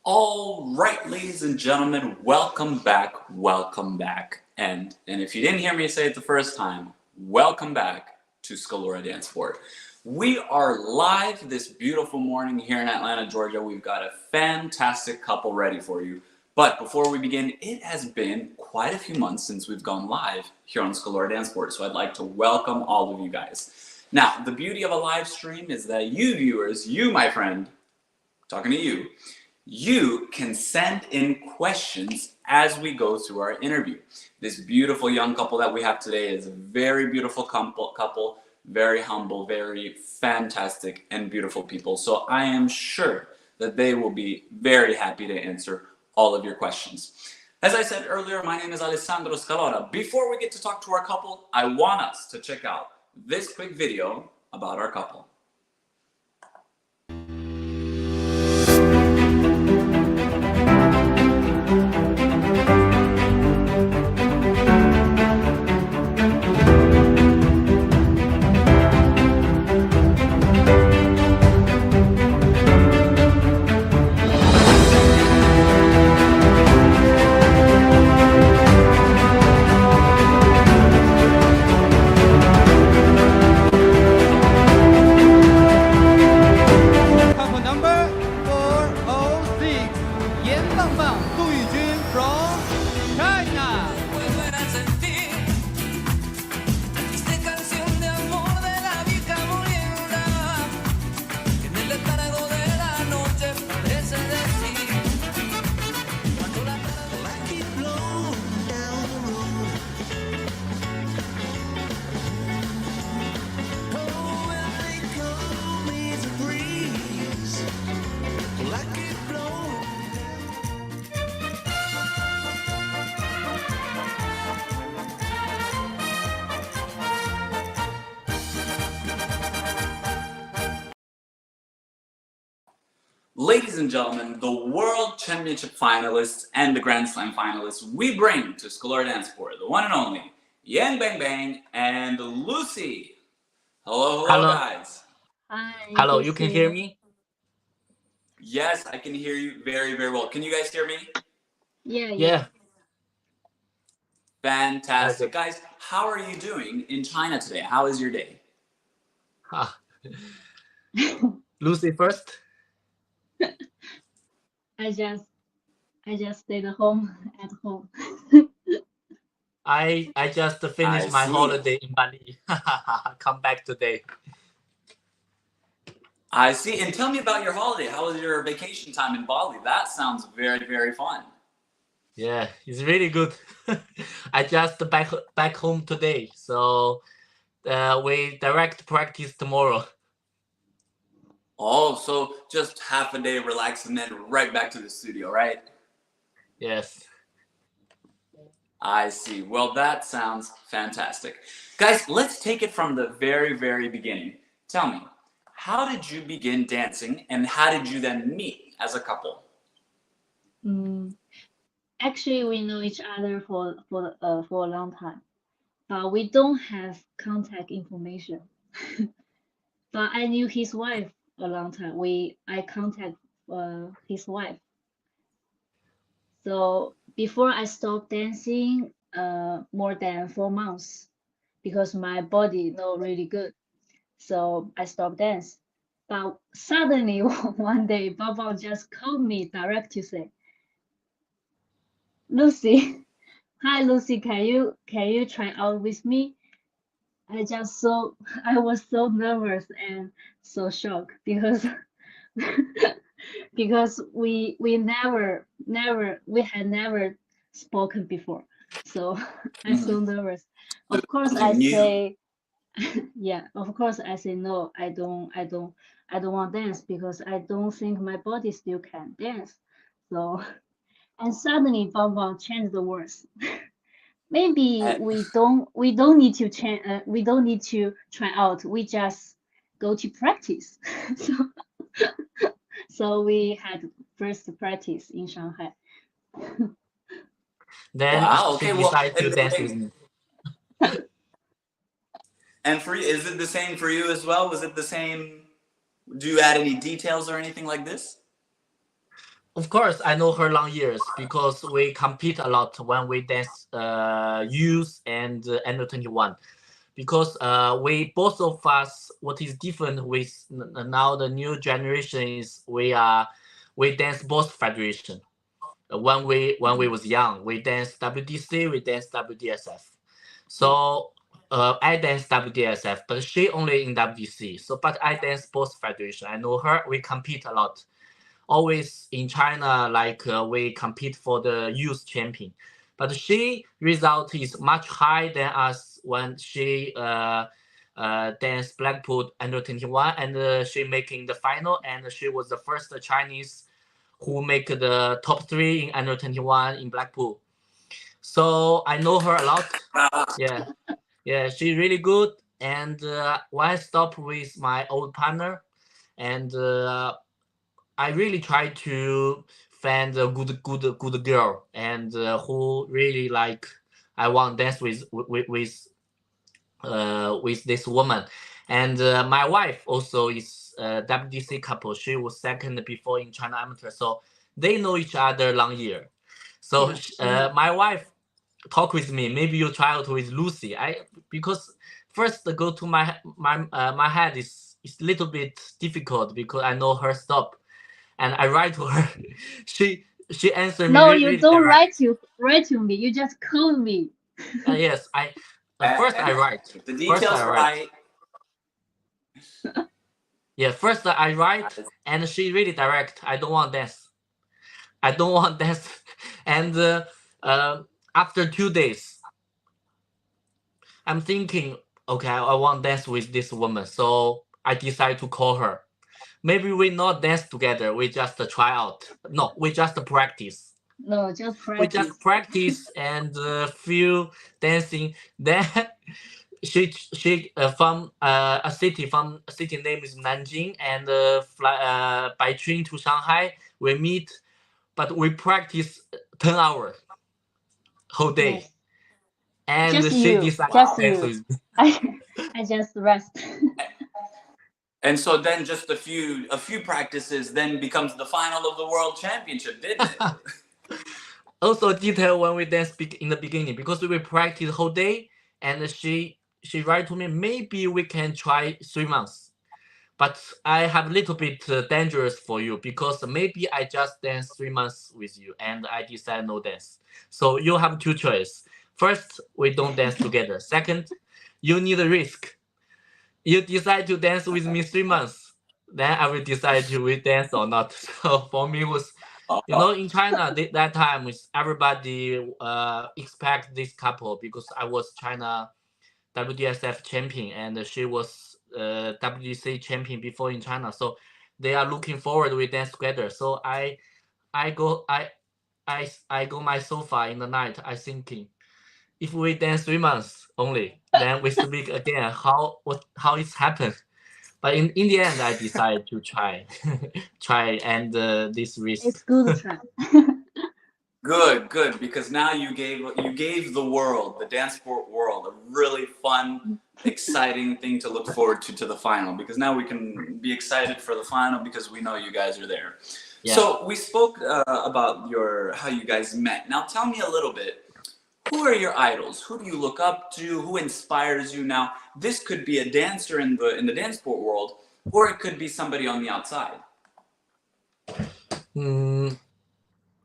All right, ladies and gentlemen, welcome back, welcome back. And if you didn't hear me say it the first time, welcome back to Scalora DanceSport. We are live this beautiful morning here in Atlanta, Georgia. We've got a fantastic couple ready for you. But before we begin, it has been quite a few months since we've gone live here on Scalora DanceSport, so I'd like to welcome all of you guys. Now, the beauty of a live stream is that you viewers, you, my friend, talking to you, you can send in questions as we go through our interview. This beautiful young couple that we have today is a very beautiful couple, very humble, very fantastic and beautiful people. So I am sure that they will be very happy to answer all of your questions. As I said earlier, my name is Alessandro Scalora. Before we get to talk to our couple, I want us to check out this quick video about our couple. Ladies and gentlemen, the World Championship finalists and the Grand Slam finalists we bring to Scalora DanceSport, the one and only Yen Bang Bang and Lucy. Hello, guys. Hi. Hello, you can hear me? Yes, I can hear you very, very well. Can you guys hear me? Yeah. Fantastic. Guys, how are you doing in China today? How is your day? Lucy first. I just stayed at home. I just finished my holiday in Bali. Come back today. I see. And tell me about your holiday. How was your vacation time in Bali? That sounds very, very fun. Yeah, it's really good. I just back home today, so we direct practice tomorrow. Oh, so just half a day relax and then right back to the studio, right? Yes. I see. Well, that sounds fantastic. Guys, let's take it from the very, very beginning. Tell me, how did you begin dancing and how did you then meet as a couple? Actually, we know each other for a long time, but we don't have contact information. But I knew his wife a long time. I contact his wife. So before I stopped dancing, more than 4 months, because my body not really good. So I stopped dance. But suddenly one day, Baba just called me direct to say, Lucy, hi Lucy, can you try out with me? I was so nervous and so shocked because because we had never spoken before. So I'm so nervous. Of course I say yeah, of course I say no, I don't want dance because I don't think my body still can dance. So and suddenly Baba changed the words. Maybe we don't need to change. We don't need to try out. We just go to practice. So we had first practice in Shanghai. Then she decided to dance with me. And for you, is it the same for you as well? Was it the same? Do you add any details or anything like this? Of course, I know her long years because we compete a lot when we dance youth and under 21. Because we both of us, what is different with now the new generation is we dance both federation. When we was young, we dance WDC, we dance WDSF. So I dance WDSF, but she only in WDC. So but I dance both federation. I know her. We compete a lot. always in China, like we compete for the youth champion. But she result is much higher than us when she danced Blackpool under 21, and she making the final, and she was the first Chinese who make the top 3 in under 21 in Blackpool. So I know her a lot. Yeah, yeah, she's really good. And when I stopped with my old partner, and I really try to find a good girl, and who really like I want dance with this woman. And my wife also is a WDC couple. She was second before in China Amateur, so they know each other long year. So my wife talk with me. Maybe you try out with Lucy. Because first go to my head is a little bit difficult because I know her stop, and I write to her. she answered me. No, really, you really don't direct. write to me. You just call me. Yes, first I write. The details right. Yeah, first I write, and she really direct. I don't want dance. I don't want dance. And after 2 days, I'm thinking, okay, I want dance with this woman. So I decide to call her. Maybe we not dance together. We just try out. No, we just practice. No, just practice. We just practice and feel dancing. Then she from a city name is Nanjing, and fly by train to Shanghai. We meet, but we practice 10 hours whole day. Yes. And just she you, decided just to dance you. with me. I just rest. And so then just a few practices then becomes the final of the world championship, didn't it? Also detail when we dance in the beginning, because we practice whole day, and she write to me, maybe we can try 3 months. But I have a little bit dangerous for you, because maybe I just dance 3 months with you and I decide no dance. So you have 2 choices. First, we don't dance together. Second, you need a risk. You decide to dance with me 3 months, then I will decide to we dance or not. So for me, it was, in China that time, is everybody expect this couple, because I was China WDSF champion and she was WDC champion before in China. So they are looking forward we dance together. So I go my sofa in the night. I thinking, if we dance 3 months only, then we speak again how it's happened. But in the end, I decided to try and this risk. It's good try. Good, because now you gave the world, the dance sport world, a really fun, exciting thing to look forward to the final. Because now we can be excited for the final because we know you guys are there. Yeah. So we spoke about how you guys met. Now tell me a little bit. Who are your idols? Who do you look up to? Who inspires you? Now this could be a dancer in the dance sport world, or it could be somebody on the outside.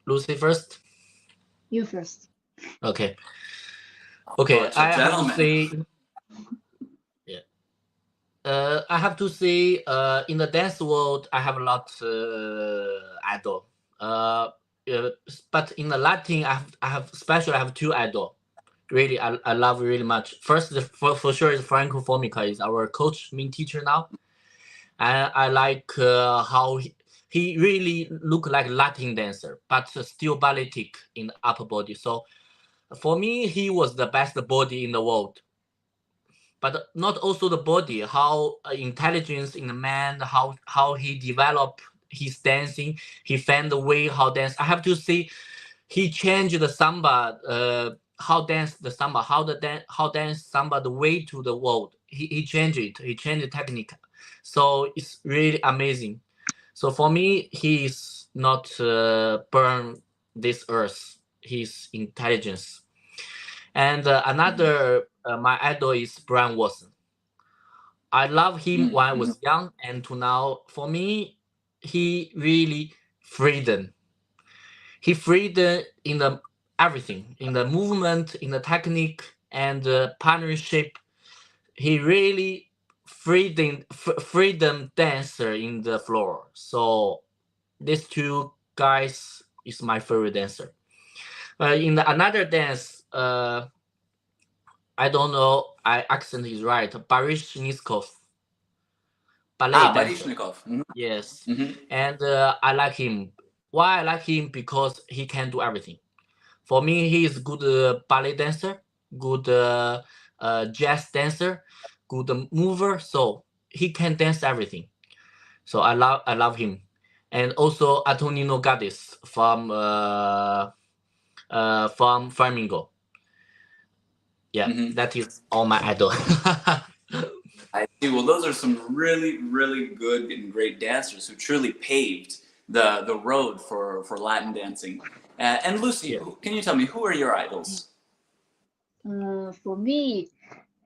Lucy first. You first. Okay. I have to say, I have to say, in the dance world, I have a lot idol. But in the Latin, I have 2 idol. Really, I love really much. First, for sure, is Franco Formica, is our coach, main teacher now. And I like how he really look like Latin dancer, but still balletic in the upper body. So for me, he was the best body in the world. But not also the body, how intelligence in the man, how he developed his dancing, he found the way how dance. I have to say, he changed the samba, how dance the samba, how dance samba the way to the world. He changed it. He changed the technique. So it's really amazing. So for me, he is not burn this earth. His intelligence. And another, my idol is Brian Watson. I love him when I was young, and to now. For me, he really freedom. He freedom in the everything, in the movement, in the technique, and partnership. He really freedom dancer in the floor. So these two guys is my favorite dancer. In another dance, I don't know, I accent is right. Baryshnikov, ballet dancer. Baryshnikov. Mm-hmm. Yes, Mm-hmm. and I like him. Why I like him? Because he can do everything. For me, he is good ballet dancer, good jazz dancer, good mover. So he can dance everything. So I love him, and also Antonino Gaddis from Flamingo. Yeah, Mm-hmm. that is all my idol. I see. Well, those are some really, really good and great dancers who truly paved the road for Latin dancing. And Lucy, Yeah. can you tell me who are your idols? For me,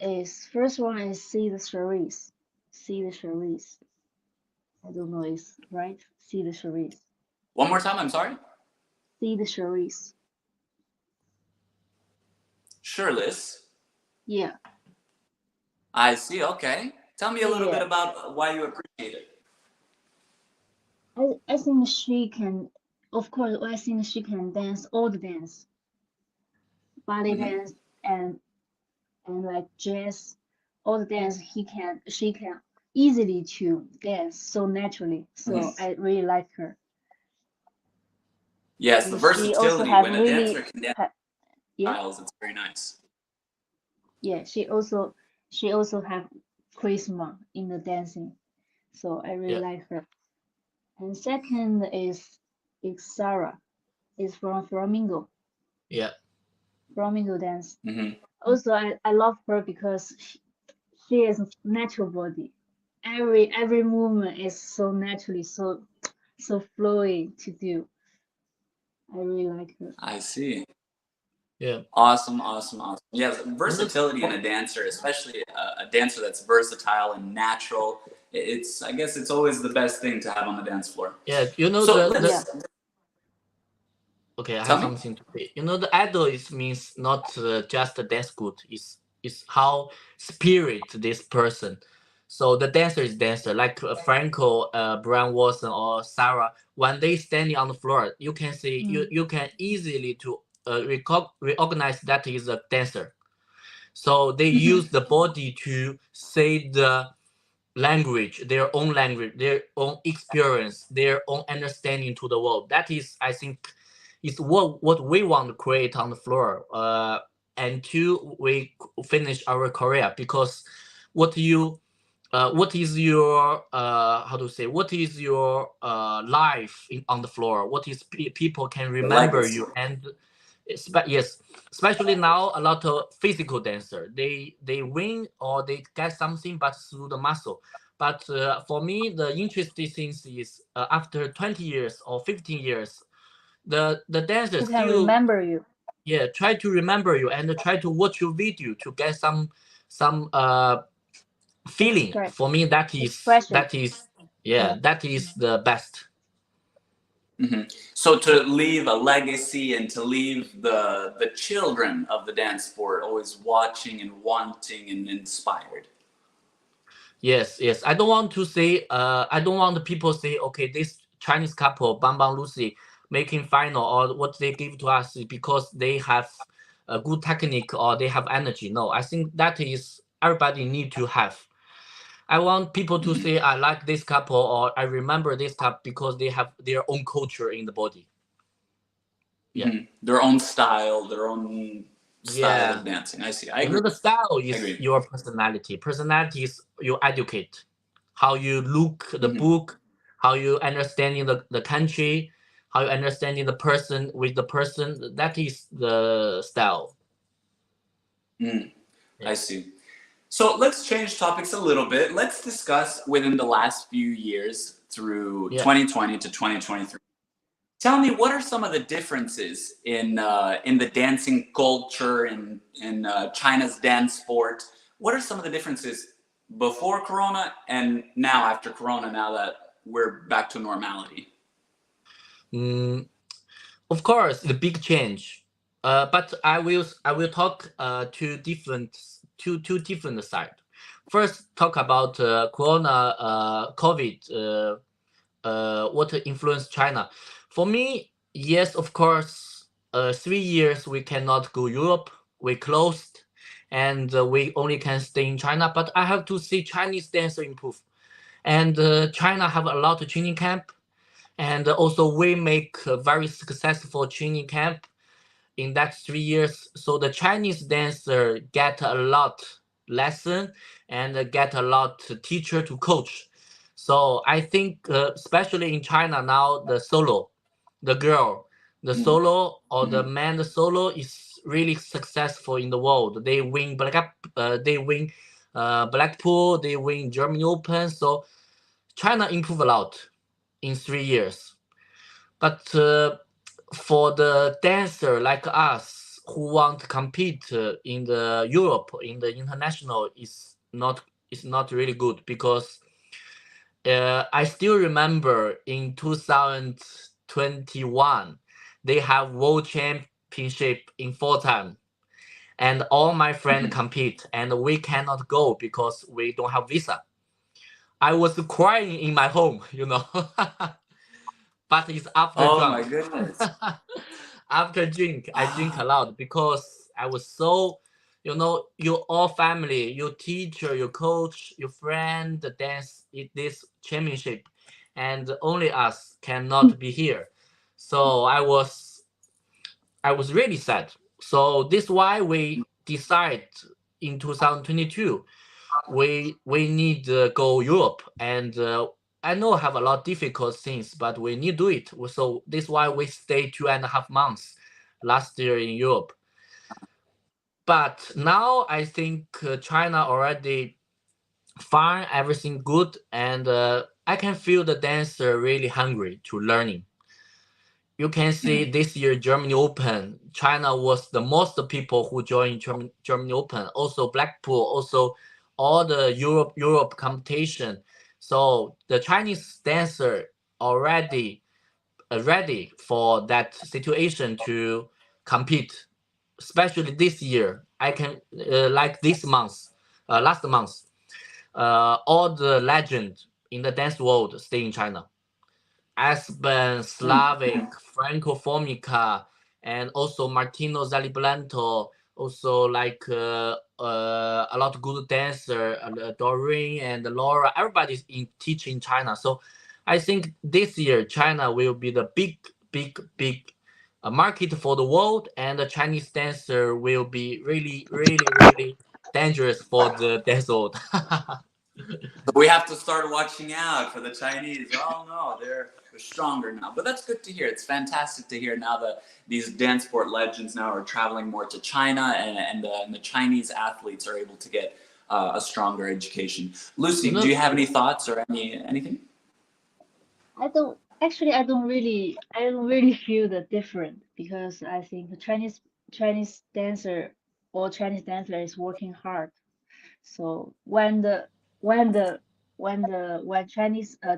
is first one is see the Series. See the Series. I don't know it's right. See the Series. One more time. I'm sorry. See the Series. Shirless. Yeah. I see. Okay. Tell me a little bit Yeah. about why you appreciate it. I think she can, of course, I think she can dance all the dance, ballet Mm-hmm. dance and like jazz, all the dance she can easily to dance so naturally. So Mm-hmm. I really like her. Yes, the And she also versatility have when a really, dancer can dance yeah, styles, it's very nice. yeah. She also have charisma in the dancing. So I really Yeah. like her. And second is Sarah. Is from Flamingo. Yeah. Flamingo dance. Mm-hmm. Also, I love her because she is natural body. Every movement is so naturally, so flowy to do. I really like her. I see. Yeah. Awesome, awesome, awesome. Yes, You know, versatility in a dancer, especially a dancer that's versatile and natural. It's, I guess, it's always the best thing to have on the dance floor. yeah, you know So the Yeah. let's okay, I tell have me. something to say. You know, the idol is means not just the dance good. Is how spirit this person. So the dancer is dancer, like Franco, Brian Watson, or Sarah. When they standing on the floor, you can see you can easily to recognize that is a dancer. So they use the body to say the language, their own experience, their own understanding to the world. That is, I think, is what we want to create on the floor. Until we finish our career, because what you what is your how to say, what is your life on the floor, what is people can The remember legacy. you. And yes, especially now a lot of physical dancer, they win or they get something but through the muscle. But for me, the interesting thing is after 20 years or 15 years, the dancer Who can still, remember you? yeah, try to remember you and try to watch your video to get some feeling. For me, Expression. yeah, Yeah. that is the best. Mm-hmm. So to leave a legacy and to leave the children of the dance sport always watching and wanting and inspired. Yes, yes. I don't want to say. I don't want the people say, okay, this Chinese couple, Bang Bang Lucy, making final or what they give to us is because they have a good technique or they have energy. No, I think that is everybody need to have. I want people to Mm-hmm. say, I like this couple or I remember this couple because they have their own culture in the body. Yeah. Mm-hmm. Their own style, their own style Yeah. of dancing. I see. I You know, agree. the style I is agree. your personality. Personality is you educate, how you look the Mm-hmm. book, how you understanding the country, how you understanding the person with the person. That is the style. Mm-hmm. Yeah. I see. So let's change topics a little bit. Let's discuss within the last few years through Yeah. 2020 to 2023. Tell me, what are some of the differences in the dancing culture in China's dance sport? What are some of the differences before Corona and now after Corona? Now that we're back to normality. Of course, the big change. But I will talk two different side. First, talk about Corona, COVID what influenced China? For me, yes, of course. 3 years we cannot go Europe. We closed, and we only can stay in China. But I have to see Chinese dancer improve, and China have a lot of training camp, and also we make a very successful training camp in that 3 years. So the Chinese dancer get a lot lesson and get a lot teacher to coach. So I think, especially in China now, the solo, the girl, the solo or the man, the solo is really successful in the world. They win Blackpool, they win Germany Open. So China improve a lot in 3 years. But for the dancer like us who want to compete in the Europe, in the international, is not really good, because I still remember in 2021 they have world championship in Fulham, and all my friends compete, and we cannot go because we don't have visa. I was crying in my home, but it's after Oh drunk. my goodness. After drink, I drink a lot because I was so, your all family, your teacher, your coach, your friend, the dance this championship, and only us cannot be here. So I was really sad. So this why we decide in 2022 we need to go Europe, and I know have a lot of difficult things, but we need to do it. So this why we stay 2.5 months last year in Europe. But now I think China already fine, everything good, and I can feel the dancer really hungry to learning. You can see this year Germany Open, China was the most people who joined Germany Open. Also Blackpool, also all the Europe competition. So the Chinese dancer already ready for that situation to compete. Especially this year, I can like this month, last month, all the legend in the dance world stay in China. Aspen, Slavic, Franco Formica, and also Martino Zaliblanto, also like a lot of good dancer, Doreen and Laura, everybody's in teaching China. So I think this year China will be the big market for the world, and the Chinese dancer will be really dangerous for the dance world. We have to start watching out for the Chinese. Oh no, they're stronger now. But that's good to hear. It's fantastic to hear now that these dance sport legends now are traveling more to China, and the Chinese athletes are able to get a stronger education. Lucy, do you have any thoughts or anything? I don't really feel the difference, because I think the Chinese dancer or Chinese dancer is working hard. So when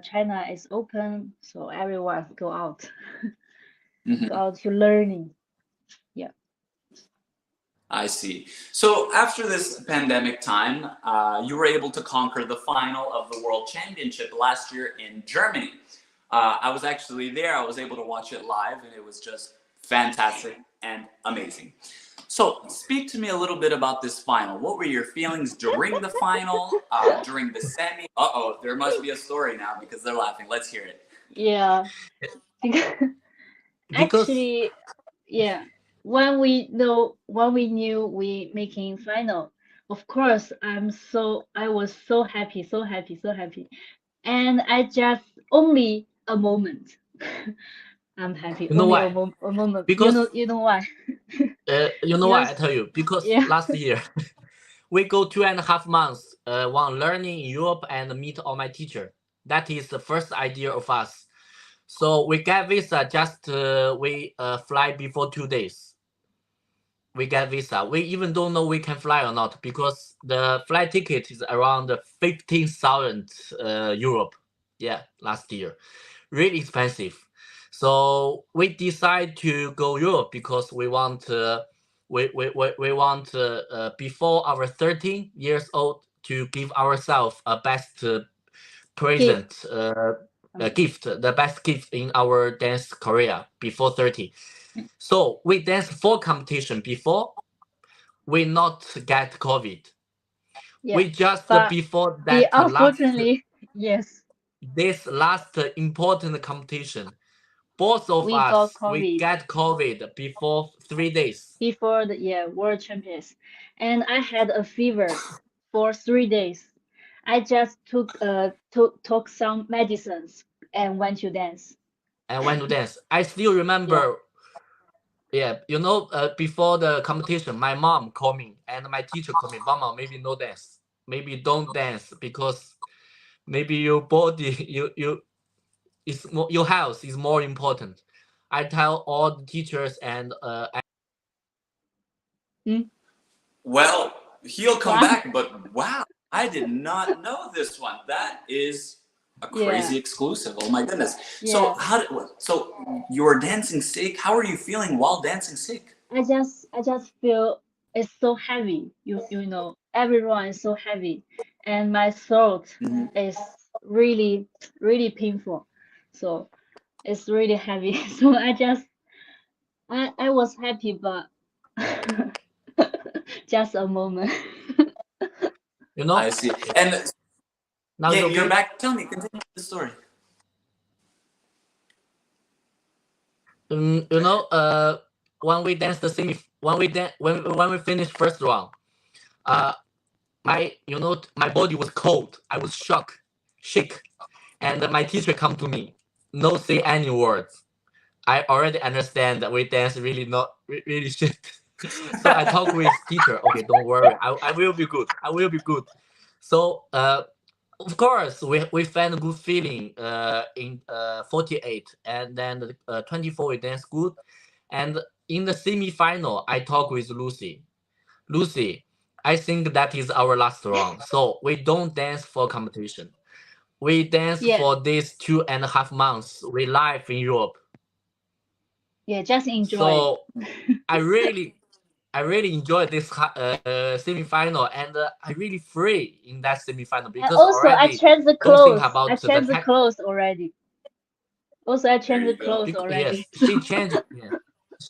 China is open, so everyone go out go out to learning. Yeah. I see. So after this pandemic time, you were able to conquer the final of the World Championship last year in Germany. I was actually there. I was able to watch it live, and it was just fantastic and amazing. So speak to me a little bit about this final. What were your feelings during the final, during the semi? Uh-oh, there must be a story now because they're laughing. Let's hear it. Yeah. Because Actually, yeah. When we knew we making final, of course I was so happy, so happy, so happy. And I just only a moment. I'm happy. you know Only why? a moment. Because You know why? you know why I Because tell you? Because yeah. last year we go 2.5 months while learning in Europe and meet all my teacher. That is the first idea of us. So we get visa just we fly before 2 days. We get visa. We even don't know we can fly or not, because the flight ticket is around 15,000 Europe. Yeah, last year, really expensive. So we decide to go Europe because we want we want before our 13 years old to give ourselves a best Gift. present gift, the best gift in our dance career before 30. So we dance 4 competition before we not get COVID. Yeah, We just but before that unfortunately, yes, this last important competition, both of we got us we COVID get COVID before 3 days. before the World Champions, and I had a fever for 3 days. I just took some medicines and went to dance. And went to dance. I still Yeah, remember, yeah, you know, before the competition, my mom called me and my teacher called me, Mama, maybe no dance, maybe don't dance because maybe your body, is more, your health is more important. I tell all the teachers and Well, he'll come wow, back, but wow, I did not know this one. That is a yeah, crazy exclusive. Oh my goodness. yeah. So you were dancing sick. How are you feeling while dancing sick? I just feel it's so heavy. You know, everyone is so heavy, and my throat Mhm. is really painful. So it's really heavy. So I was happy, but just a moment. you know, I see. And now yeah, it's you're okay. back. Tell me, continue the story. You know, when we dance the semi, when we finish first round, uh, my body was cold. I was shocked, shake, and my teacher come to me, no say any words. I already understand that we dance really not really shit. So I talk with teacher. Okay, don't worry. I will be good. I will be good. So of course we find a good feeling in 48, and then 24 we dance good, and in the semi-final I talk with Lucy. Lucy, I think that is our last round. So we don't dance for competition. We dance Yeah, for these 2.5 months. We live in Europe. yeah, just enjoy. So I really, I really enjoyed this semi-final, and I really free in that semi-final And because also, I already changed the don't think clothes. I about the changed the tech. clothes already. Also, I There changed the you go. clothes already. Yes, she changed. Yeah,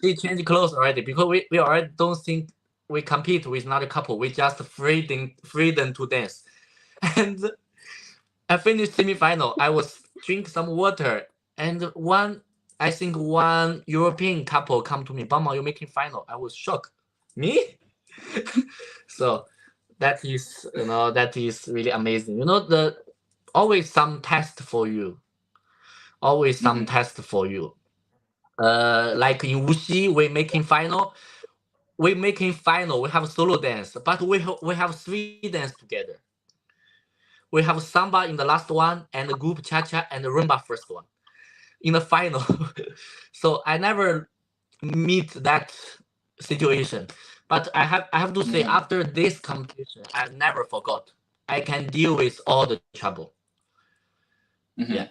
she changed clothes already because we already don't think we compete with another couple. We just freedom to dance, and I finished semi-final. I was drink some water, and I think one European couple come to me, Bama, you're making final. I was shocked. Me? So that is, that is really amazing. The always some test for you. Always some Mhm. test for you. Like in Wuxi, we making final. We making final. We have solo dance, but we have 3 dance together. We have samba in the last one, and the group cha cha and the rumba first one in the final. So I never meet that situation. But I have to say, Mhm. after this competition, I never forgot. I can deal with all the trouble. Yeah. Mhm.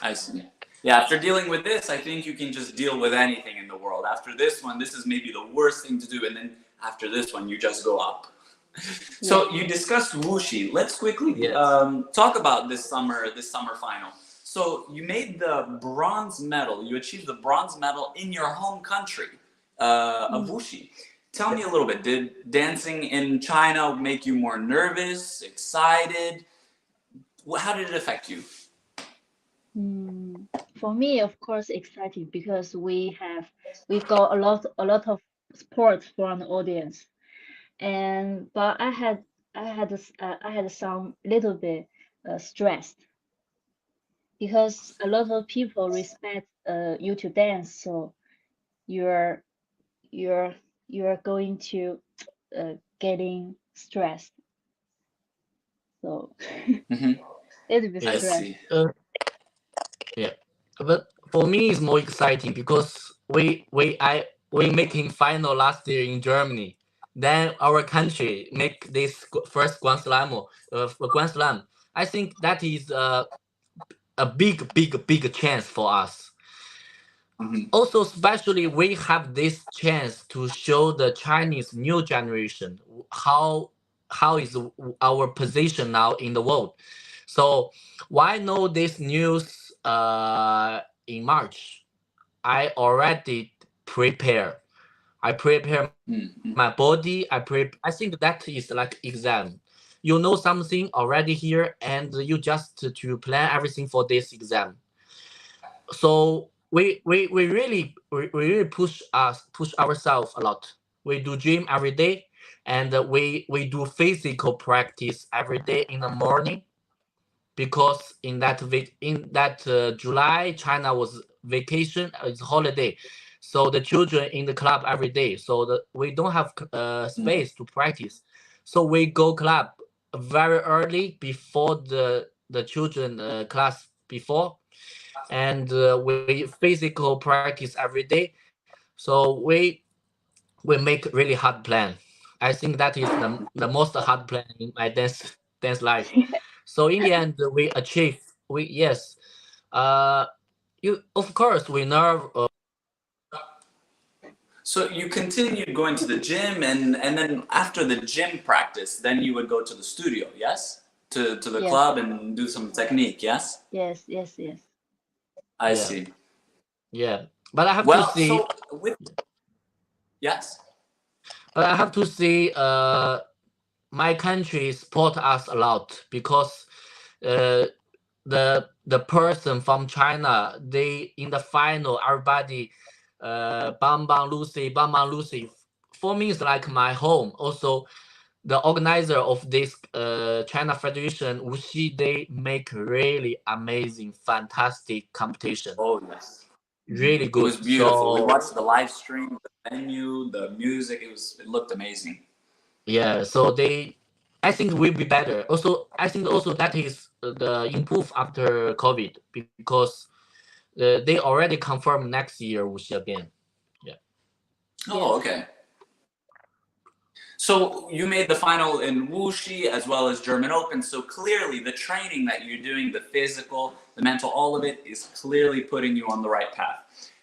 I see. Yeah, after dealing with this, I think you can just deal with anything in the world. After this one, this is maybe the worst thing to do, and then after this one, you just go up. Yeah. So you discussed Wuxi. Let's quickly Yes. talk about this summer final. So you made the bronze medal. You achieved the bronze medal in your home country of Mm. Wuxi. Tell me a little bit. Did dancing in China make you more nervous, excited? How did it affect you? For me, of course, exciting because we got a lot of support from the audience, and but I had some little bit stressed because a lot of people respect you to dance, so you're you're you're going to getting stressed, so Hmm. little bit I Yes. stressed. see. Yeah. But for me, it's more exciting because we making final last year in Germany. Then our country make this first Grand Slam. I think that is a big chance for us. Hmm. Also, especially we have this chance to show the Chinese new generation how is our position now in the world. So why know this news in March, I already prepare. I prepare my body. I think that is like exam. You know something already here, and you just to plan everything for this exam. So we really push ourselves a lot. We do gym every day, and we do physical practice every day in the morning, because in that July, China was vacation, it's holiday, so the children in the club every day, so we don't have space to practice, so we go club very early before the children class before, and we physical practice every day. So we make really hard plan. I think that is the most hard plan in my dance life. So in the end, we achieve. We yes, you of course we know. So you continued going to the gym, and then after the gym practice, then you would go to the studio, yes? To the Yes. club and do some technique, yes? Yes. I Yeah. see. Yeah, but I have Well, to see. so with yes. But I have to say, my country support us a lot, because the person from China, they in the final, everybody bang bang Lucy, bang bang Lucy. For me, it's like my home. Also, the organizer of this China Federation, Wuxi, they make really amazing, fantastic competition. Oh yes. Really It good. was beautiful. We So watched the live stream, the venue, the music. It looked amazing. yeah, so I think will be better. Also, I think also that is the improve after COVID, because they already confirmed next year Wuxi again. Yeah. Oh, okay. So you made the final in Wuxi as well as German Open. So clearly the training that you're doing, the physical, the mental, all of it is clearly putting you on the right path.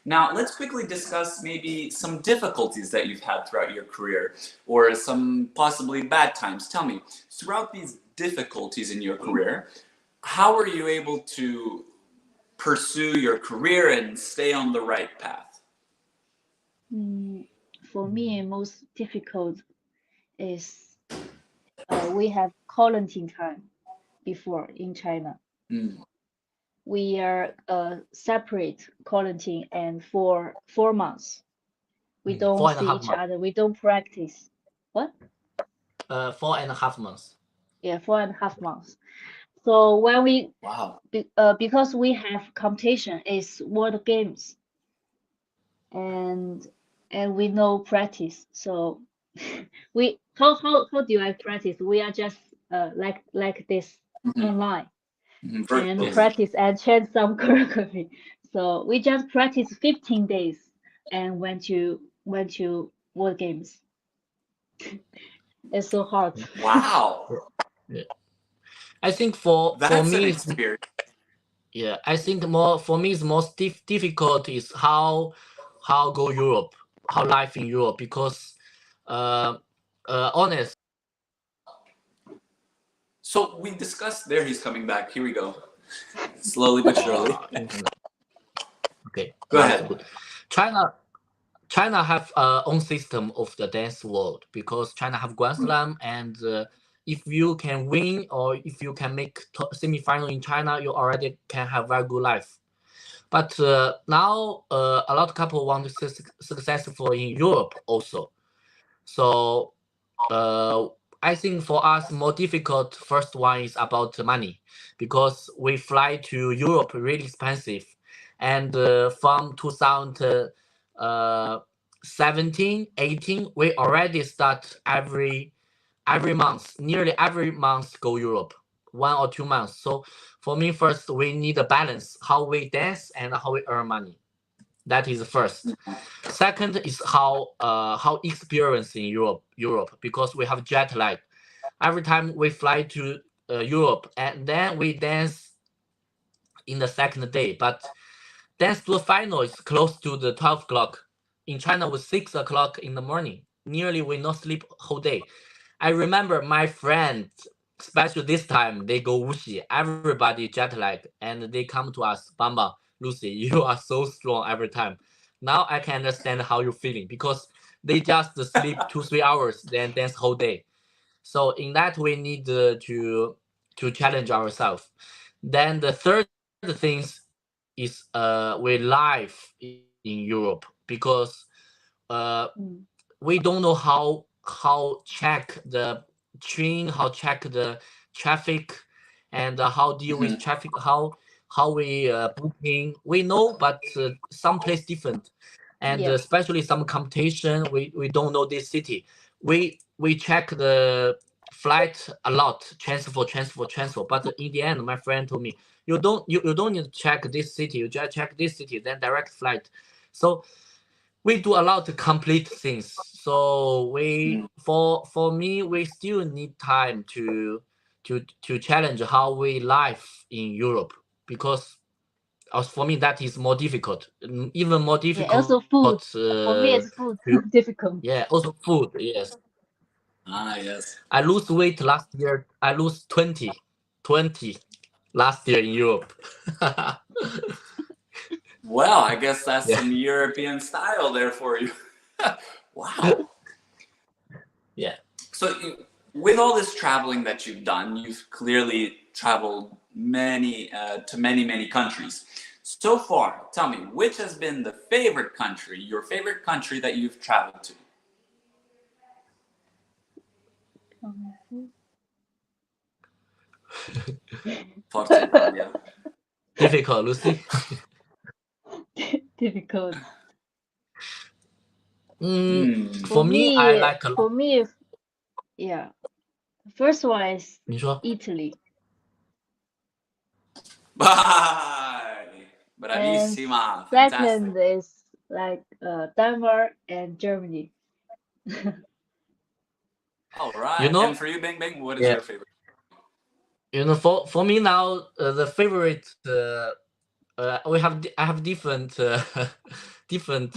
Now, let's quickly discuss maybe some difficulties that you've had throughout your career, or some possibly bad times. Tell me, throughout these difficulties in your career, how are you able to pursue your career and stay on the right path? For me, most difficult is we have quarantine time before in China. Mm. We are separate quarantine, and for 4 months we don't 4.5 see each months. other. We don't practice. What? 4.5 months. Yeah, 4.5 months. So when we Wow. because we have competition is World Games, and we no practice. So we how do I practice? We are just like this online and Virtually. practice and change some choreography. So we just practice 15 days and went to World Games. It's so hard. Wow. Yeah. I think for That's an me, experience. yeah, I think more for me is most difficult is how go Europe, how life in Europe, because honest. So we discussed, there he's coming back. Here we go. Slowly but surely. Okay. Go ahead. Good. China have own system of the dance world, because China have GrandSlam, and if you can win, or if you can make semi-final in China, you already can have very good life. But now a lot of couple want to successful in Europe also. So I think for us more difficult first one is about the money, because we fly to Europe really expensive, and from 2017, 18, we already start every month, nearly every month go Europe, 1 or 2 months. So for me, first we need a balance, how we dance and how we earn money. That is first. Second is how experience in Europe, because we have jet lag. Every time we fly to Europe, and then we dance in the second day, but dance to the final is close to the 12 o'clock. In China was 6 o'clock in the morning. Nearly we not sleep whole day. I remember my friend especially this time they go Wuxi, everybody jet lag, and they come to us, Bamba, Lucy, you are so strong every time. Now I can understand how you're feeling because they just sleep 2-3 hours, then dance whole day. So in that we need to challenge ourselves. Then the third thing is we live in Europe because uh Mm. we don't know how check the train, how check the traffic, and how deal with Mhm. traffic, how we booking. We know, but some place different, and Yeah. especially some competition. We don't know this city. We check the flight a lot, transfer. But in the end, my friend told me you don't need to check this city. You just check this city, then direct flight. So we do a lot of complete things. So we Mm. for me, we still need time to challenge how we live in Europe because as for me that is more difficult, even more Yeah. difficult Also food. For me, it's food to difficult. yeah, also food. Yes, Ah, yes. I lose weight last year. I lose 20 last year in Europe. Well, I guess that's Yeah, some European style there for you. Wow. yeah. So, with all this traveling that you've done, you've clearly traveled to many countries. So far, tell me, which has been the favorite country, your favorite country that you've traveled to? Portugal. Difficult, Lucy. Difficult. For For me, I me, like a lot. for me, yeah. First one is 你说 Italy, Vai! and Bravissima! Fantastic. second is like Denmark and Germany. All you right. And know, for you, Bing Bing, what is yeah, your favorite? for me now, the favorite I have different different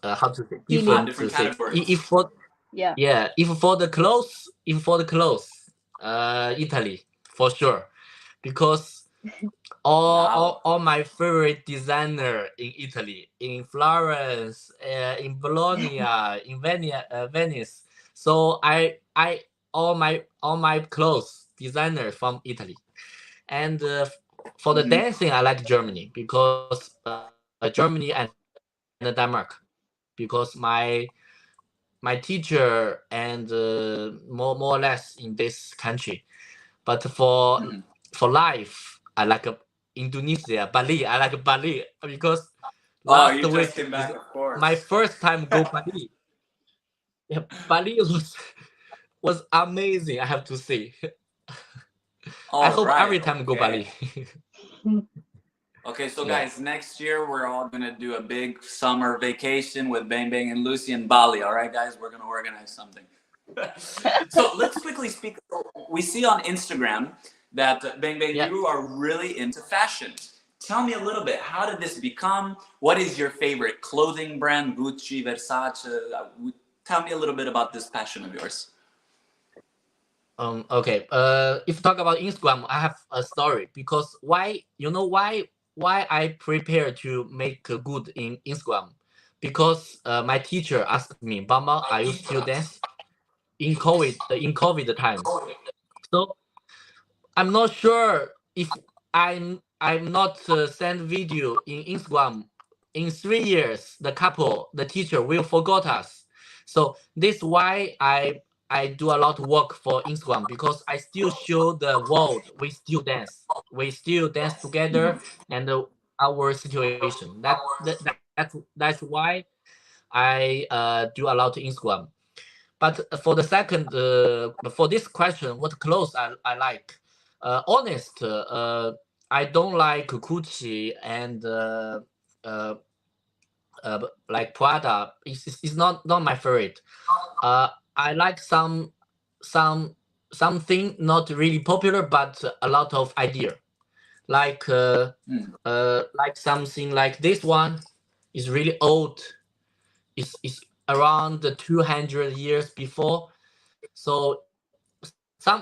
how to say Ah, Feeling. different different say if categories. for Yeah. yeah if for the clothes Italy for sure because Bravo. all my favorite designer in Italy, in Florence, in Bologna, in Venice. So I all my clothes designer from Italy. And for the Mhm. dancing, I like Germany because Germany and Denmark because my teacher and more or less in this country. But Mhm. for life, I like Indonesia, Bali. I like Bali because Oh, last you just week came is back, of my course. first time go Bali. Yeah, Bali was amazing. I have to say. I All hope right. every time go Okay. Bali. Okay, so Yeah. guys, next year we're all gonna do a big summer vacation with Bang Bang and Lucy in Bali. All right, guys, we're gonna organize something. So let's quickly speak. We see on Instagram that Bang Bang, Yeah. you are really into fashion. Tell me a little bit. How did this become? What is your favorite clothing brand? Gucci, Versace. Tell me a little bit about this passion of yours. Okay. If you talk about Instagram, I have a story because why you know why I prepare to make good in Instagram because my teacher asked me, Bamba, are you still dance in COVID time? So I'm not sure if I'm not send video in Instagram in 3 years. The teacher will forgot us. So this why I do a lot of work for Instagram because I still show the world we still dance together and our situation. That's why I do a lot of Instagram. But for the second, for this question, what clothes I like? Honest, I don't like Gucci and uh, like Prada. It's not my favorite. I like some something not really popular, but a lot of idea. Like Hmm. like something like this one is really old. It's around the 200 years before. So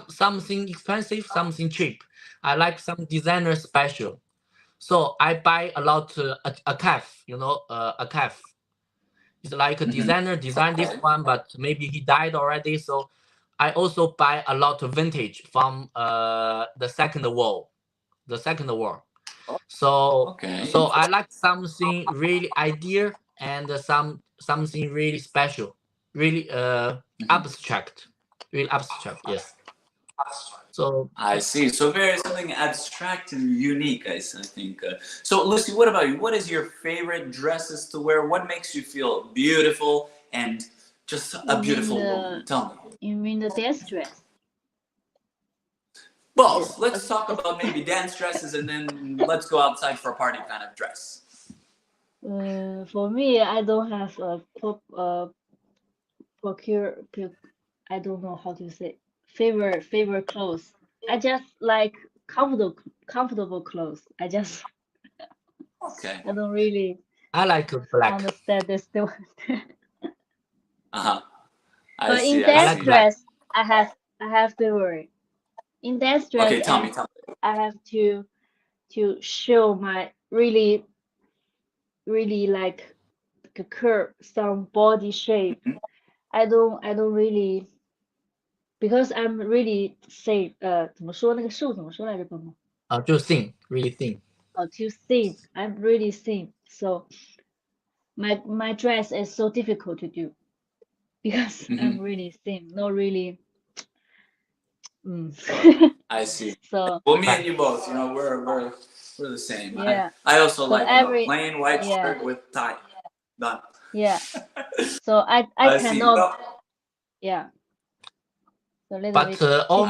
something expensive, something cheap. I like some designer special. So I buy a lot a calf, a calf. It's like a designer designed this one, but maybe he died already. So I also buy a lot of vintage from the second war. So I like something really idea and something really special, really abstract, really abstract. Yes. So I see. So very something abstract and unique, I think. So Lucy, what about you? What is your favorite dresses to wear? What makes you feel beautiful and just a beautiful woman? Tell me. You mean the dance dress? Well, let's talk about maybe dance dresses and then let's go outside for a party kind of dress. For me, I don't have a I don't know how to say favorite clothes. I just like comfortable clothes. I don't really I like black. understand this one. Uh-huh. But in dance dress, I have favorite. In dance dress, okay, tell me. I have to show my really like the curve, some body shape. I don't really because I'm really say 怎么说那个瘦怎么说来着，帮忙？就 thin, really thin. Too thin. I'm really thin. So my dress is so difficult to do because I'm really thin. Not really. I see. So well, me and you both, we're the same. Yeah. I also so like every, a plain white shirt with tie. Done. Yeah. So I cannot. Yeah. So but all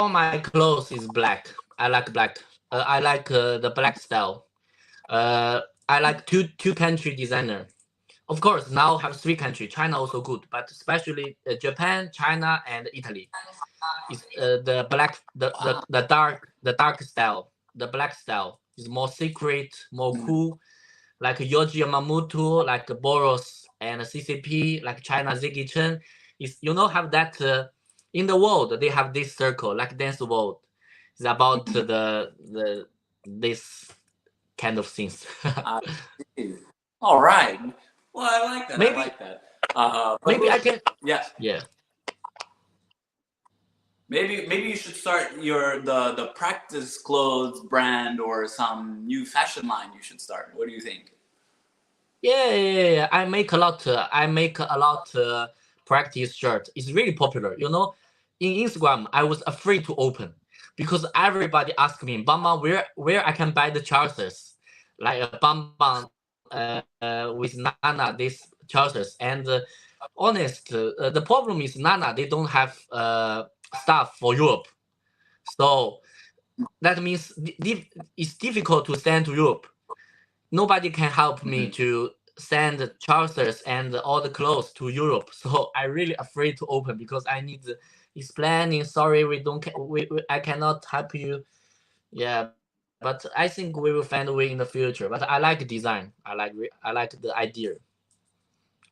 my clothes is black. I like black. I like the black style. I like two country designer. Of course, now have 3 countries. China also good, but especially Japan, China, and Italy. Is the black, the dark style. The black style is more secret, more cool. Like Yoji Yamamoto, like Boros and CCP, like China Ziggy Chen. Is have that in the world they have this circle like dance world. It's about this kind of things. All right. Well, I like that. Maybe, I like that. Maybe I can. Yeah. Maybe you should start the practice clothes brand or some new fashion line. You should start. What do you think? Yeah. I make a lot. Practice shirt. It's really popular. In Instagram, I was afraid to open because everybody asked me, Bamba, where I can buy the trousers, like Bamba with Nana this trousers. And honest, the problem is Nana they don't have stuff for Europe, so that means it's difficult to send to Europe. Nobody can help me to send trousers and all the clothes to Europe. So I really afraid to open because I need explaining. Sorry, I cannot help you. Yeah, but I think we will find a way in the future. But I like design. I like the idea.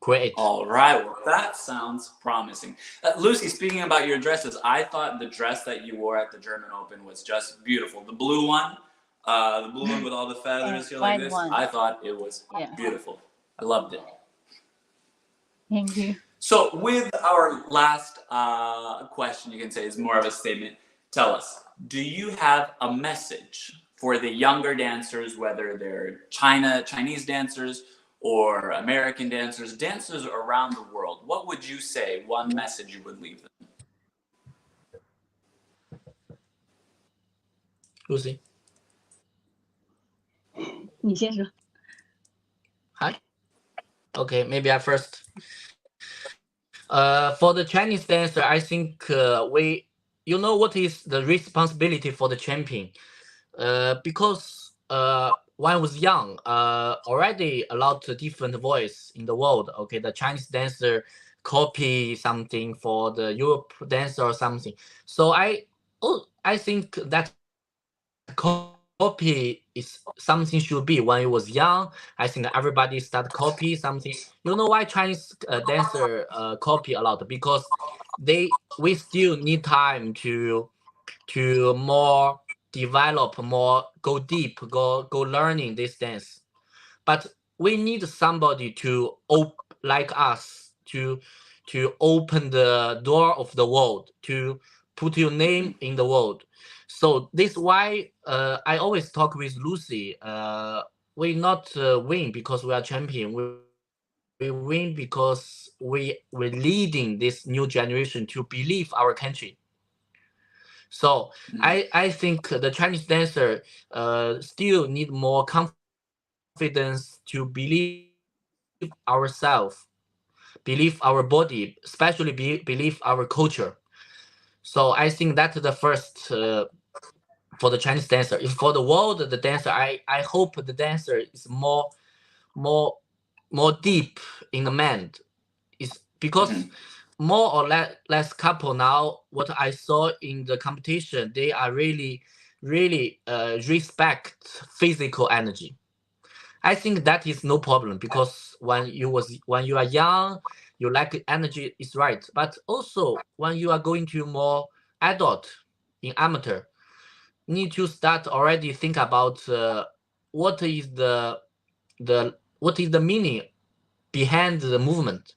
Great. All right. Well, that sounds promising. Lucy, speaking about your dresses, I thought the dress that you wore at the German Open was just beautiful. The blue one with all the feathers here like this. One. I thought it was beautiful. I loved it. Thank you. So with our last question, you can say is more of a statement. Tell us, do you have a message for the younger dancers, whether they're Chinese dancers or American dancers around the world? What would you say, one message you would leave them? Lucy? 你先说。 Hi. Okay, maybe I first. For the Chinese dancer, I think what is the responsibility for the champion? Because when I was young, already a lot of different voice in the world. Okay, the Chinese dancer copy something for the Europe dancer or something. So I think that copy it's something should be when you was young. I think everybody start copy something. You know why Chinese dancer copy a lot? Because we still need time to more develop, more go deep, go learning this dance. But we need somebody to like us to open the door of the world, to put your name in the world. So this why I always talk with Lucy. We not win because we are champion. We win because we're leading this new generation to believe our country. So I think the Chinese dancer still need more confidence to believe ourselves, believe our body, especially believe our culture. So I think that's the first for the Chinese dancer. If for the world, the dancer, I hope the dancer is more more deep in the mind. Is because more or less couple now, what I saw in the competition, they are really respect physical energy. I think that is no problem because when you are young, you like energy is right. But also when you are going to more adult in amateur, need to start already think about what is the meaning behind the movement,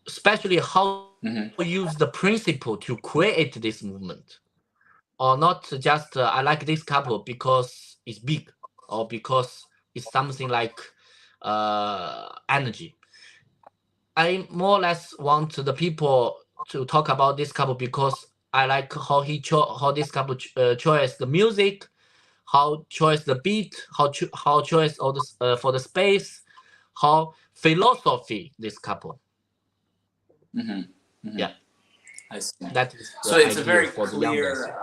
especially how use the principle to create this movement, or not just I like this couple because it's big or because it's something like energy. I more or less want the people to talk about this couple because I like how how this couple choice the music, how choice the beat, how choice all this for the space, how philosophy this couple. Yeah, I see. that is So the it's a idea very for the young dancer.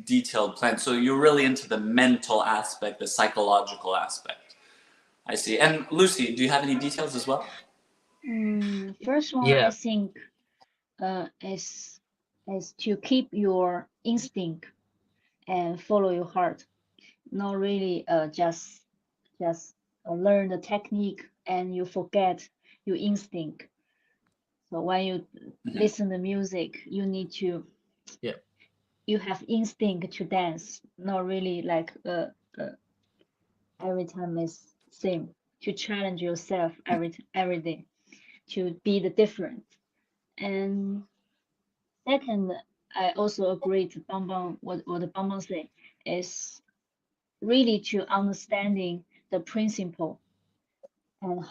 detailed plan. So you're really into the mental aspect, the psychological aspect. I see. And Lucy, do you have any details as well? First one, I Yeah, think is to keep your instinct and follow your heart, not really just learn the technique and you forget your instinct. So when you listen to music, you need to yeah, you have instinct to dance, not really like every time is same. To challenge yourself every day to be the different. And second, I also agree to Bonbon what the Bonbon say is really to understanding the principle. And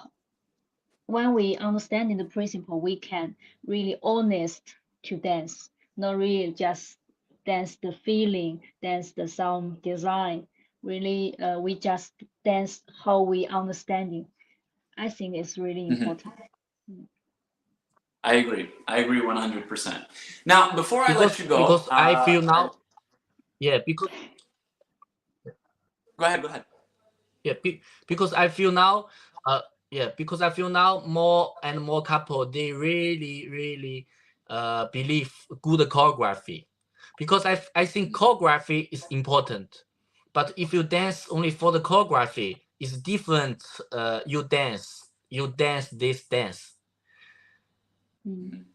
when we understanding the principle, we can really honest to dance, not really just dance the feeling, dance the sound design. Really, we just dance how we understanding. I think it's really important. I agree. I agree 100%. Now, before I let you go, because I feel now, yeah, because go ahead. Go ahead. yeah, because I feel now, yeah, because I feel now more and more couple they really believe good choreography, because I think choreography is important, but if you dance only for the choreography, it's different. You dance this dance.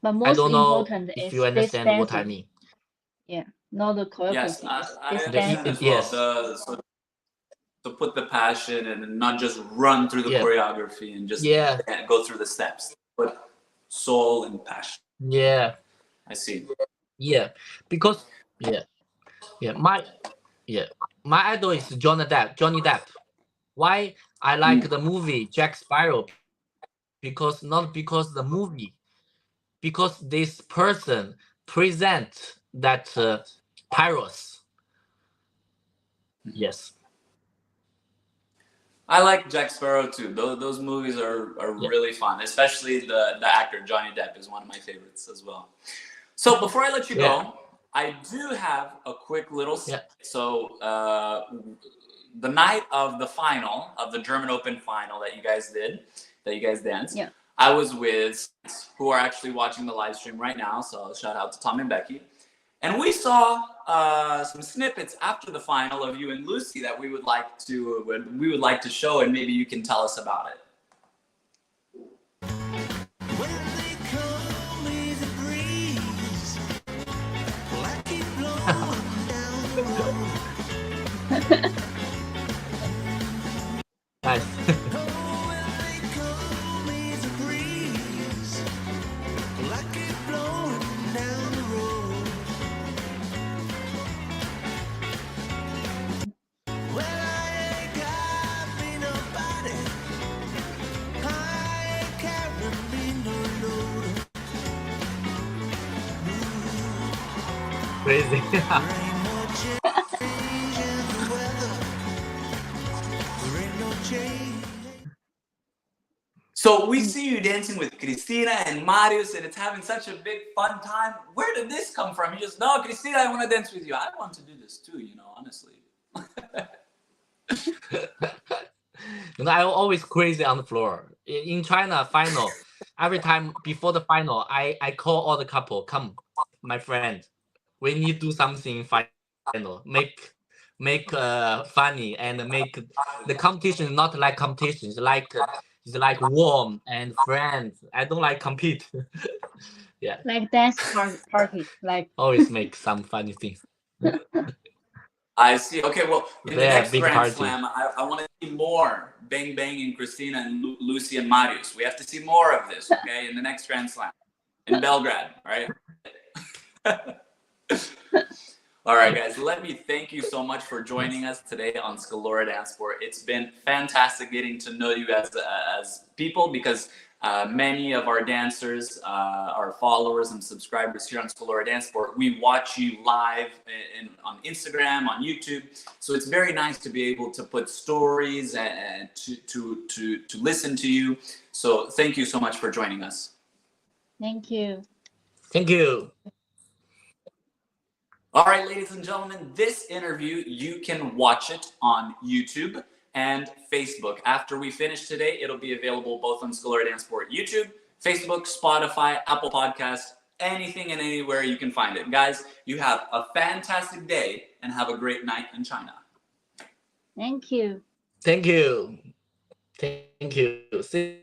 But I most don't know important if is you this understand what I dancing. mean. Yeah, not the Yes, choreography. It's I this understand dancing. as well. Yes, So to put the passion and not just run through the yeah, choreography and just yeah, go through the steps, but soul and passion. yeah, I see. yeah, because yeah, yeah, yeah, my idol is Johnny Depp. Why I like the movie Jack Sparrow? Because not because the movie, because this person present that Pyros. Yes. I like Jack Sparrow too. Those movies are Yeah. really fun, especially the actor Johnny Depp is one of my favorites as well. So before I let you Yeah. go, I do have a quick little. Yeah. So the night of the final of the German Open final that you guys danced. Yeah. I was with who are actually watching the live stream right now. So shout out to Tom and Becky. And we saw some snippets after the final of you and Lucy that we would like to show, and maybe you can tell us about it. Nice. Crazy. So we see you dancing with Cristina and Marius, and it's having such a big fun time. Where did this come from? You just, no, Cristina, I want to dance with you. I want to do this too, you know, honestly. You know, I'm always crazy on the floor. In China final, every time before the final, I call all the couple, come, my friend, we need to do something final. Make funny and make the competition not like competition. It's like warm and friends. I don't like compete. Yeah. Like dance party, like Always make some funny things. I see. Okay, well, in the Yeah, next big Grand party. Slam, I want to see more Bang Bang and Christina and Lucy and Marius. We have to see more of this, okay, in the next Grand Slam in Belgrade, all right? All right, guys, let me thank you so much for joining us today on Scalora DanceSport. It's been fantastic getting to know you as people, because many of our dancers, our followers and subscribers here on Scalora DanceSport, we watch you live on Instagram, on YouTube. So it's very nice to be able to put stories and to listen to you. So thank you so much for joining us. thank you. Thank you. All right, ladies and gentlemen, this interview, you can watch it on YouTube and Facebook. After we finish today, it'll be available both on Scalora DanceSport YouTube, Facebook, Spotify, Apple Podcasts, anything and anywhere you can find it. Guys, you have a fantastic day and have a great night in China. Thank you. Thank you. Thank you. See